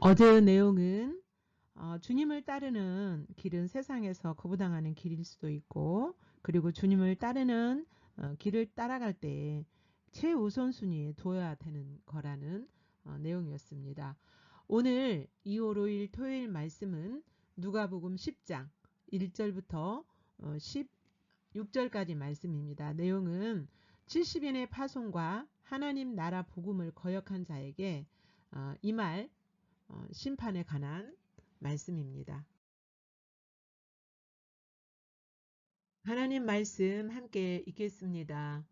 어제 내용은 주님을 따르는 길은 세상에서 거부당하는 길일 수도 있고, 그리고 주님을 따르는 길을 따라갈 때 최우선순위에 둬야 되는 거라는 내용이었습니다. 오늘 2월 5일 토요일 말씀은 누가복음 10장 1절부터 16절까지 말씀입니다. 내용은 70인의 파송과 하나님 나라 복음을 거역한 자에게 임할 심판에 관한 말씀입니다. 하나님 말씀 함께 읽겠습니다.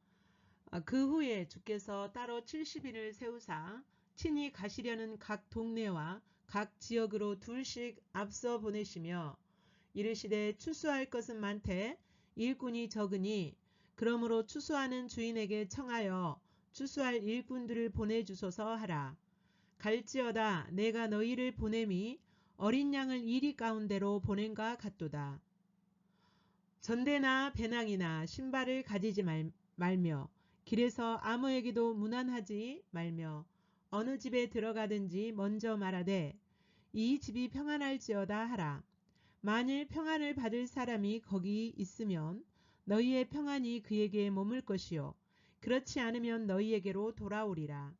그 후에 주께서 따로 70인을 세우사 친히 가시려는 각 동네와 각 지역으로 둘씩 앞서 보내시며 이르시되 추수할 것은 많되 일꾼이 적으니 그러므로 추수하는 주인에게 청하여 추수할 일꾼들을 보내주소서 하라. 갈지어다 내가 너희를 보냄이 어린 양을 이리 가운데로 보낸과 같도다. 전대나 배낭이나 신발을 가지지 말며 길에서 아무에게도 문안하지 말며 어느 집에 들어가든지 먼저 말하되 이 집이 평안할지어다 하라. 만일 평안을 받을 사람이 거기 있으면 너희의 평안이 그에게 머물 것이요 그렇지 않으면 너희에게로 돌아오리라.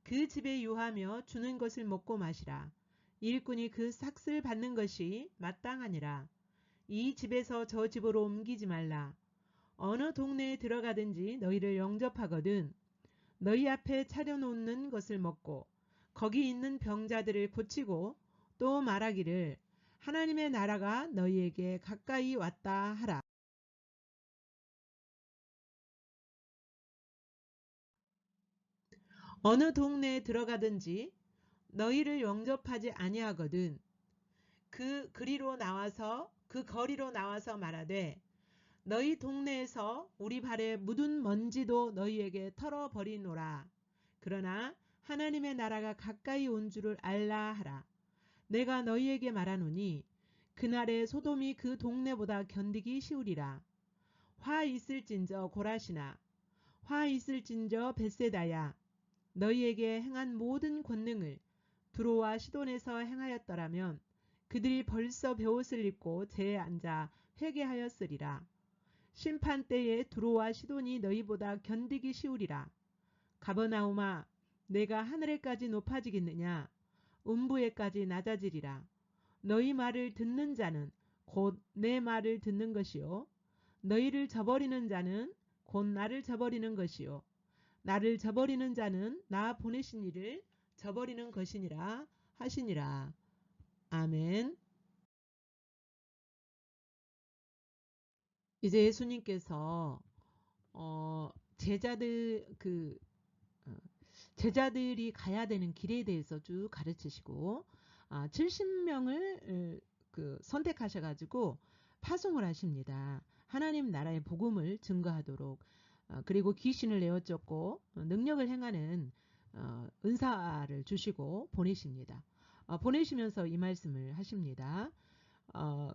그 집에 유하며 주는 것을 먹고 마시라. 일꾼이 그 삭슬 받는 것이 마땅하니라. 이 집에서 저 집으로 옮기지 말라. 어느 동네에 들어가든지 너희를 영접하거든 너희 앞에 차려놓는 것을 먹고 거기 있는 병자들을 고치고 또 말하기를 하나님의 나라가 너희에게 가까이 왔다 하라. 어느 동네에 들어가든지 너희를 영접하지 아니하거든 그 거리로 나와서 말하되 너희 동네에서 우리 발에 묻은 먼지도 너희에게 털어버리노라. 그러나 하나님의 나라가 가까이 온 줄을 알라 하라. 내가 너희에게 말하노니 그날에 소돔이 그 동네보다 견디기 쉬우리라. 화 있을진저 고라시나 화 있을진저 벳세다야 너희에게 행한 모든 권능을 두로와 시돈에서 행하였더라면 그들이 벌써 베옷을 입고 제에 앉아 회개하였으리라. 심판 때에 두로와 시돈이 너희보다 견디기 쉬우리라. 가버나움아 내가 하늘에까지 높아지겠느냐 음부에까지 낮아지리라. 너희 말을 듣는 자는 곧 내 말을 듣는 것이요 너희를 저버리는 자는 곧 나를 저버리는 것이요 나를 저버리는 자는 나 보내신 이를 저버리는 것이니라 하시니라. 아멘. 이제 예수님께서 어, 제자들 어, 제자들이 가야 되는 길에 대해서 쭉 가르치시고 70명을 선택하셔가지고 파송을 하십니다. 하나님 나라의 복음을 증거하도록 그리고 귀신을 내어쫓고 능력을 행하는 은사를 주시고 보내십니다. 보내시면서 이 말씀을 하십니다.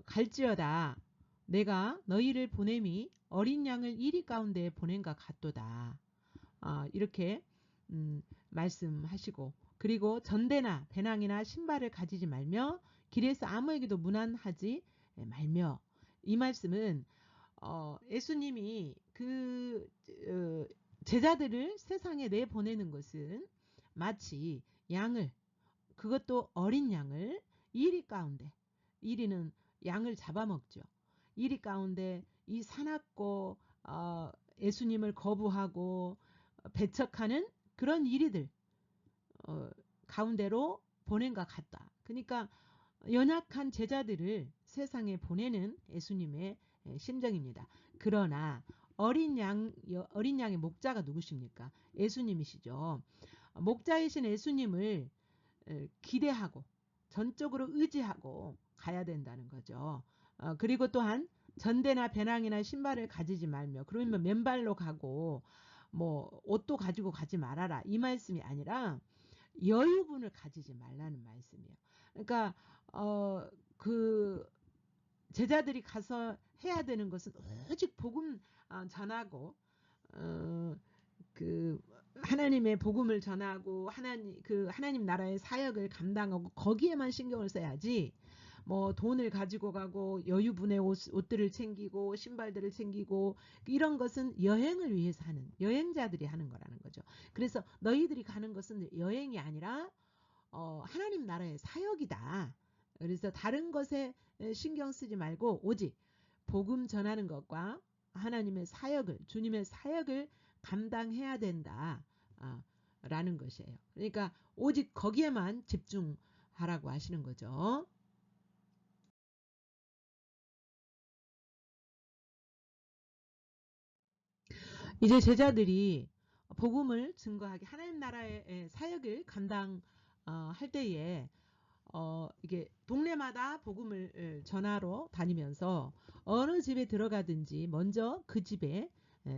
갈지어다 내가 너희를 보냄이 어린 양을 이리 가운데 보낸과 같도다. 이렇게 말씀하시고 그리고 전대나 배낭이나 신발을 가지지 말며 길에서 아무에게도 문안하지 말며 이 말씀은 예수님이 제자들을 세상에 내보내는 것은 마치 양을 그것도 어린 양을 이리 가운데 이리는 양을 잡아먹죠. 이리 가운데 이 사납고 예수님을 거부하고 배척하는 그런 이리들 가운데로 보낸 것 같다. 그러니까 연약한 제자들을 세상에 보내는 예수님의 심정입니다. 그러나 어린 양의 목자가 누구십니까? 예수님이시죠. 목자이신 예수님을 기대하고 전적으로 의지하고 가야 된다는 거죠. 그리고 또한 전대나 배낭이나 신발을 가지지 말며 그러면 맨발로 가고 뭐 옷도 가지고 가지 말아라 이 말씀이 아니라 여유분을 가지지 말라는 말씀이에요. 그러니까 그 제자들이 가서 해야 되는 것은 오직 복음 전하고 어, 그 하나님의 복음을 전하고 하나님 나라의 사역을 감당하고 거기에만 신경을 써야지 뭐 돈을 가지고 가고 여유분의 옷들을 챙기고 신발들을 챙기고 이런 것은 여행을 위해서 하는 여행자들이 하는 거라는 거죠. 그래서 너희들이 가는 것은 여행이 아니라 하나님 나라의 사역이다. 그래서 다른 것에 신경 쓰지 말고 오직 복음 전하는 것과 하나님의 사역을 주님의 사역을 감당해야 된다. 라는 것이에요. 그러니까 오직 거기에만 집중하라고 하시는 거죠. 이제 제자들이 복음을 증거하게 하나님 나라의 사역을 감당할 때에 이게 동네마다 복음을 전하러 다니면서 어느 집에 들어가든지 먼저 그 집에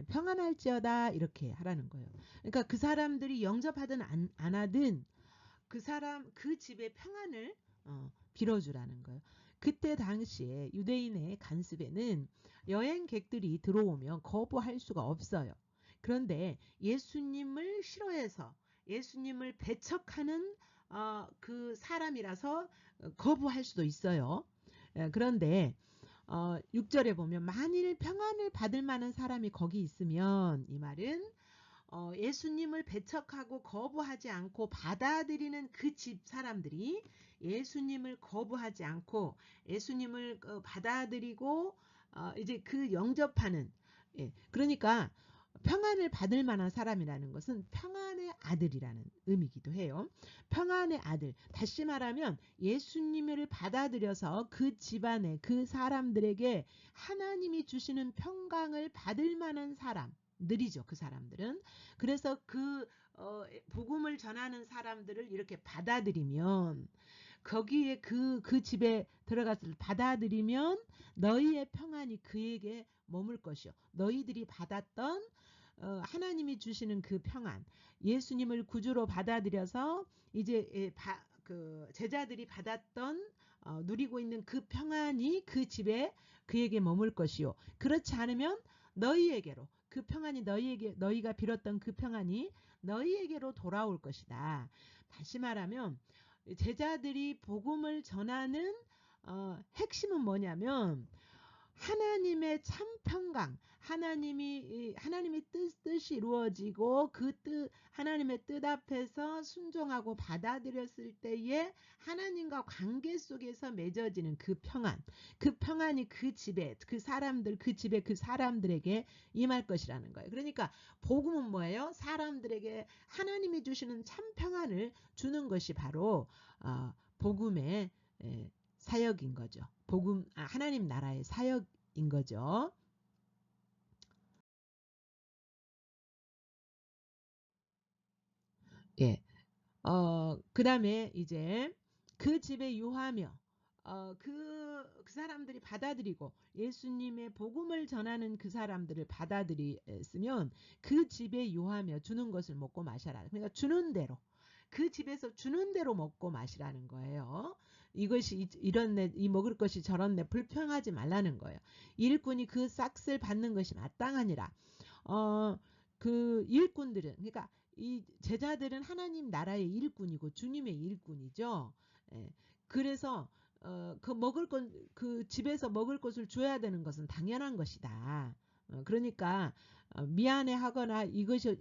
평안할지어다 이렇게 하라는 거예요. 그러니까 그 사람들이 영접하든 안 하든 그 집의 평안을 빌어주라는 거예요. 그때 당시에 유대인의 관습에는 여행객들이 들어오면 거부할 수가 없어요. 그런데 예수님을 싫어해서 예수님을 배척하는 그 사람이라서 거부할 수도 있어요. 그런데 6절에 보면 만일 평안을 받을 만한 사람이 거기 있으면 이 말은 예수님을 배척하고 거부하지 않고 받아들이는 그 집 사람들이 예수님을 거부하지 않고 예수님을 받아들이고 이제 그 영접하는 그러니까 평안을 받을 만한 사람이라는 것은 평안의 아들이라는 의미이기도 해요. 평안의 아들. 다시 말하면 예수님을 받아들여서 그 집안에 그 사람들에게 하나님이 주시는 평강을 받을 만한 사람. 느리죠. 그 사람들은. 그래서 그 복음을 전하는 사람들을 이렇게 받아들이면 거기에 그 집에 들어가서 받아들이면 너희의 평안이 그에게 머물 것이요. 너희들이 받았던 하나님이 주시는 그 평안 예수님을 구주로 받아들여서 이제 그 제자들이 받았던 누리고 있는 그 평안이 그 집에 그에게 머물 것이요. 그렇지 않으면 너희에게로 그 평안이 너희가 빌었던 그 평안이 너희에게로 돌아올 것이다. 다시 말하면 제자들이 복음을 전하는 핵심은 뭐냐면 하나님의 참 평강, 하나님의 뜻이 이루어지고 그 하나님의 뜻 앞에서 순종하고 받아들였을 때에 하나님과 관계 속에서 맺어지는 그 평안이 그 집에 그 집에 그 사람들에게 임할 것이라는 거예요. 그러니까 복음은 뭐예요? 사람들에게 하나님이 주시는 참 평안을 주는 것이 바로 복음의 사역인 거죠. 하나님 나라의 사역인 거죠. 예. 그 다음에 이제 그 집에 유하며 그 사람들이 받아들이고 예수님의 복음을 전하는 그 사람들을 받아들였으면 그 집에 유하며 주는 것을 먹고 마셔라. 그러니까 주는 대로 그 집에서 주는 대로 먹고 마시라는 거예요. 이것이 이 먹을 것이 저런데 불평하지 말라는 거예요. 일꾼이 그 싹을 받는 것이 마땅하니라. 그 일꾼들은 그러니까 이 제자들은 하나님 나라의 일꾼이고 주님의 일꾼이죠. 그래서 그 집에서 먹을 것을 줘야 되는 것은 당연한 것이다. 그러니까 미안해하거나 이것이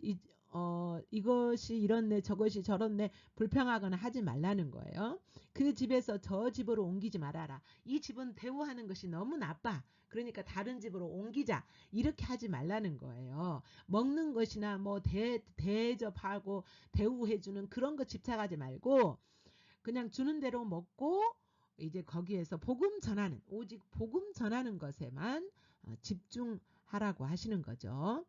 이렇네 저것이 저렇네 불평하거나 하지 말라는 거예요. 그 집에서 저 집으로 옮기지 말아라. 이 집은 대우하는 것이 너무 나빠. 그러니까 다른 집으로 옮기자. 이렇게 하지 말라는 거예요. 먹는 것이나 뭐 대접하고 대우해주는 그런 거 집착하지 말고 그냥 주는 대로 먹고 이제 거기에서 오직 복음 전하는 것에만 집중하라고 하시는 거죠.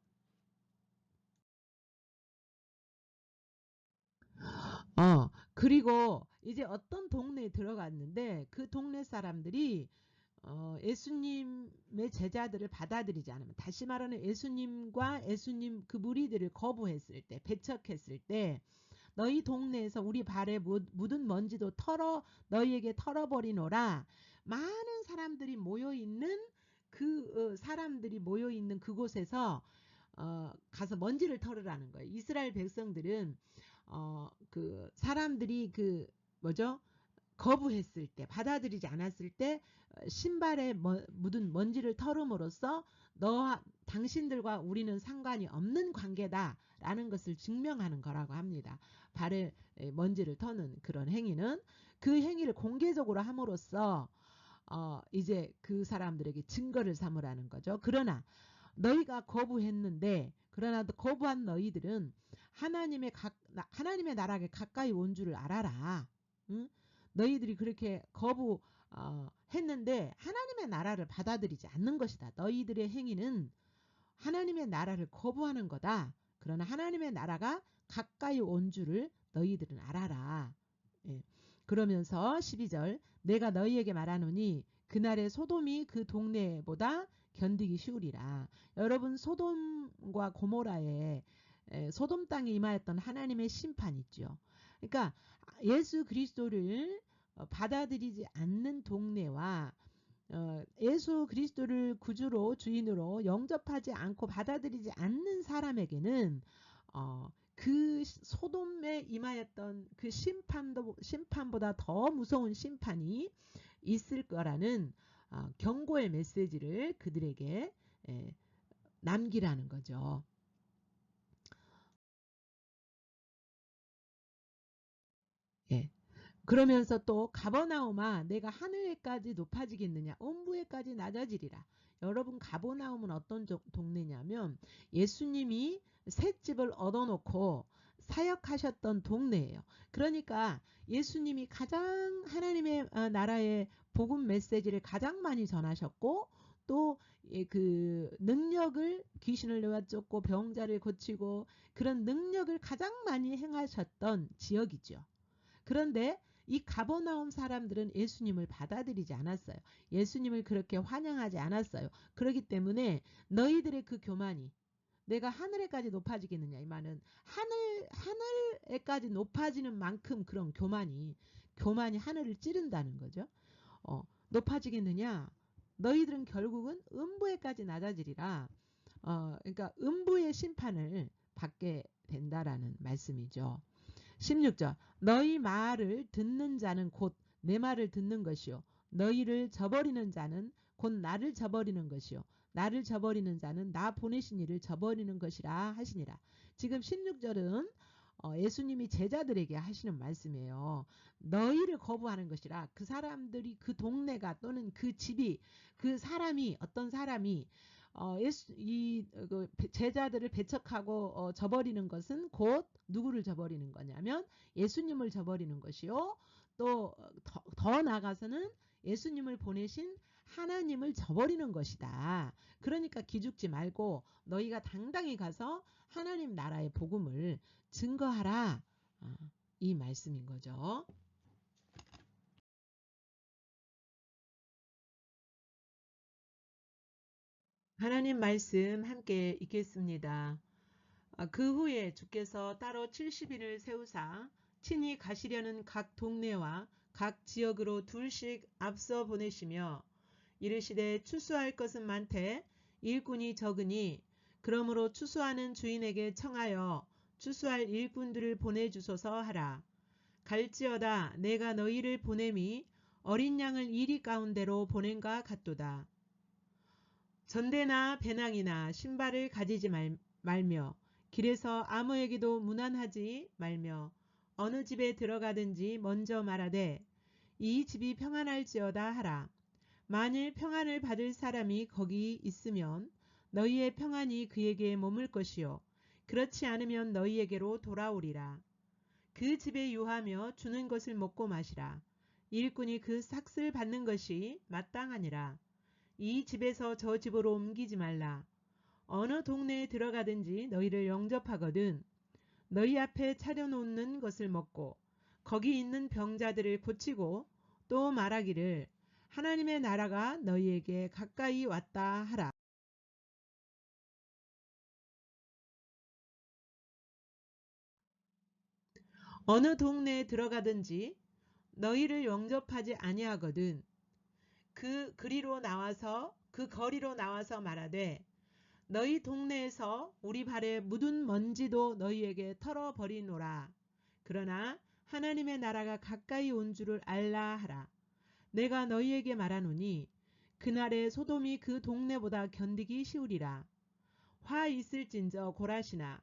그리고 이제 어떤 동네에 들어갔는데 그 동네 사람들이 예수님의 제자들을 받아들이지 않으면 다시 말하는 예수님 그 무리들을 거부했을 때 배척했을 때 너희 동네에서 우리 발에 묻은 먼지도 너희에게 털어버리노라. 많은 사람들이 모여있는 사람들이 모여있는 그곳에서 가서 먼지를 털으라는 거예요. 이스라엘 백성들은 그 사람들이 그 뭐죠? 거부했을 때, 받아들이지 않았을 때 신발에 묻은 먼지를 털음으로써 당신들과 우리는 상관이 없는 관계다라는 것을 증명하는 거라고 합니다. 발에 먼지를 터는 그런 행위는 그 행위를 공개적으로 함으로써 이제 그 사람들에게 증거를 삼으라는 거죠. 그러나 너희가 거부했는데 그러나 거부한 너희들은 하나님의 나라에 가까이 온 줄을 알아라. 응? 너희들이 그렇게 거부했는데 하나님의 나라를 받아들이지 않는 것이다. 너희들의 행위는 하나님의 나라를 거부하는 거다. 그러나 하나님의 나라가 가까이 온 줄을 너희들은 알아라. 예. 그러면서 12절 내가 너희에게 말하노니 그날의 소돔이 그 동네보다 견디기 쉬우리라. 여러분 소돔과 고모라에 소돔 땅에 임하였던 하나님의 심판 있죠. 그러니까 예수 그리스도를 받아들이지 않는 동네와 예수 그리스도를 구주로 주인으로 영접하지 않고 받아들이지 않는 사람에게는 그 소돔에 임하였던 그 심판보다 더 무서운 심판이 있을 거라는 경고의 메시지를 그들에게 남기라는 거죠. 예. 그러면서 또 가버나움아 내가 하늘에까지 높아지겠느냐 음부에까지 낮아지리라. 여러분 가버나움은 어떤 동네냐면 예수님이 셋집을 얻어놓고 사역하셨던 동네예요. 그러니까 예수님이 가장 하나님의 나라의 복음 메시지를 가장 많이 전하셨고 또 그 능력을 귀신을 내어쫓고 병자를 고치고 그런 능력을 가장 많이 행하셨던 지역이죠. 그런데 이 가버나움 사람들은 예수님을 받아들이지 않았어요. 예수님을 그렇게 환영하지 않았어요. 그렇기 때문에 너희들의 그 교만이 내가 하늘에까지 높아지겠느냐 이 말은 하늘에까지 높아지는 만큼 그런 교만이 하늘을 찌른다는 거죠. 높아지겠느냐? 너희들은 결국은 음부에까지 낮아지리라. 그러니까 음부의 심판을 받게 된다라는 말씀이죠. 16절 너희 말을 듣는 자는 곧 내 말을 듣는 것이요 너희를 저버리는 자는 곧 나를 저버리는 것이요 나를 저버리는 자는 나 보내신 이를 저버리는 것이라 하시니라. 지금 16절은 예수님이 제자들에게 하시는 말씀이에요. 너희를 거부하는 것이라. 그 사람들이 그 동네가 또는 그 집이 그 사람이 어떤 사람이 그 제자들을 배척하고 저버리는 것은 곧 누구를 저버리는 거냐면 예수님을 저버리는 것이요. 또 더 나아가서는 예수님을 보내신 하나님을 저버리는 것이다. 그러니까 기죽지 말고 너희가 당당히 가서 하나님 나라의 복음을 증거하라. 이 말씀인 거죠. 하나님 말씀 함께 읽겠습니다. 그 후에 주께서 따로 70인을 세우사 친히 가시려는 각 동네와 각 지역으로 둘씩 앞서 보내시며 이르시되 추수할 것은 많되 일꾼이 적으니 그러므로 추수하는 주인에게 청하여 추수할 일꾼들을 보내주소서 하라. 갈지어다 내가 너희를 보냄이 어린 양을 이리 가운데로 보낸과 같도다. 전대나 배낭이나 신발을 가지지 말며 길에서 아무에게도 무난하지 말며 어느 집에 들어가든지 먼저 말하되 이 집이 평안할지어다 하라. 만일 평안을 받을 사람이 거기 있으면 너희의 평안이 그에게 머물 것이요 그렇지 않으면 너희에게로 돌아오리라. 그 집에 유하며 주는 것을 먹고 마시라. 일꾼이 그 삭슬 받는 것이 마땅하니라. 이 집에서 저 집으로 옮기지 말라. 어느 동네에 들어가든지 너희를 영접하거든 너희 앞에 차려놓는 것을 먹고 거기 있는 병자들을 고치고 또 말하기를 하나님의 나라가 너희에게 가까이 왔다 하라. 어느 동네에 들어가든지 너희를 영접하지 아니하거든 그 거리로 나와서 말하되 너희 동네에서 우리 발에 묻은 먼지도 너희에게 털어버리노라. 그러나 하나님의 나라가 가까이 온 줄을 알라 하라. 내가 너희에게 말하노니 그날에 소돔이 그 동네보다 견디기 쉬우리라. 화 있을진저 고라시나,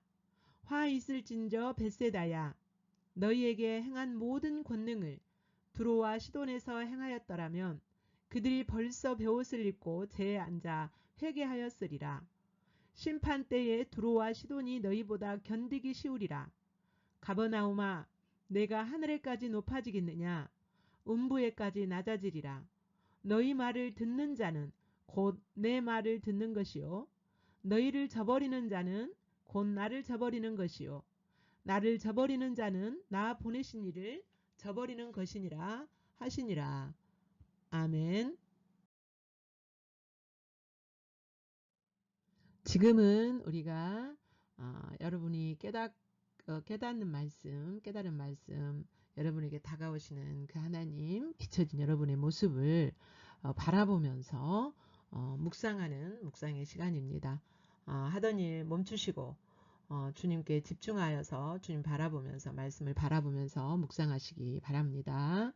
화 있을진저 벳세다야. 너희에게 행한 모든 권능을 두로와 시돈에서 행하였더라면 그들이 벌써 베옷을 입고 제에 앉아 회개하였으리라. 심판 때에 두로와 시돈이 너희보다 견디기 쉬우리라. 가버나움아, 내가 하늘에까지 높아지겠느냐? 음부에까지 낮아지리라. 너희 말을 듣는 자는 곧 내 말을 듣는 것이요. 너희를 저버리는 자는 곧 나를 저버리는 것이요. 나를 저버리는 자는 나 보내신 이를 저버리는 것이니라 하시니라. 아멘. 지금은 우리가 여러분이 깨닫는 말씀, 깨달은 말씀, 여러분에게 다가오시는 그 하나님, 비춰진 여러분의 모습을 바라보면서 묵상하는 묵상의 시간입니다. 하던 일 멈추시고 주님께 집중하여서 주님 바라보면서 말씀을 바라보면서 묵상하시기 바랍니다.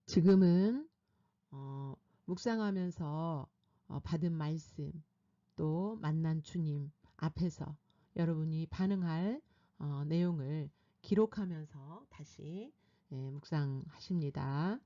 지금은 묵상하면서 받은 말씀 또 만난 주님 앞에서 여러분이 반응할 내용을 기록하면서 다시 묵상하십니다.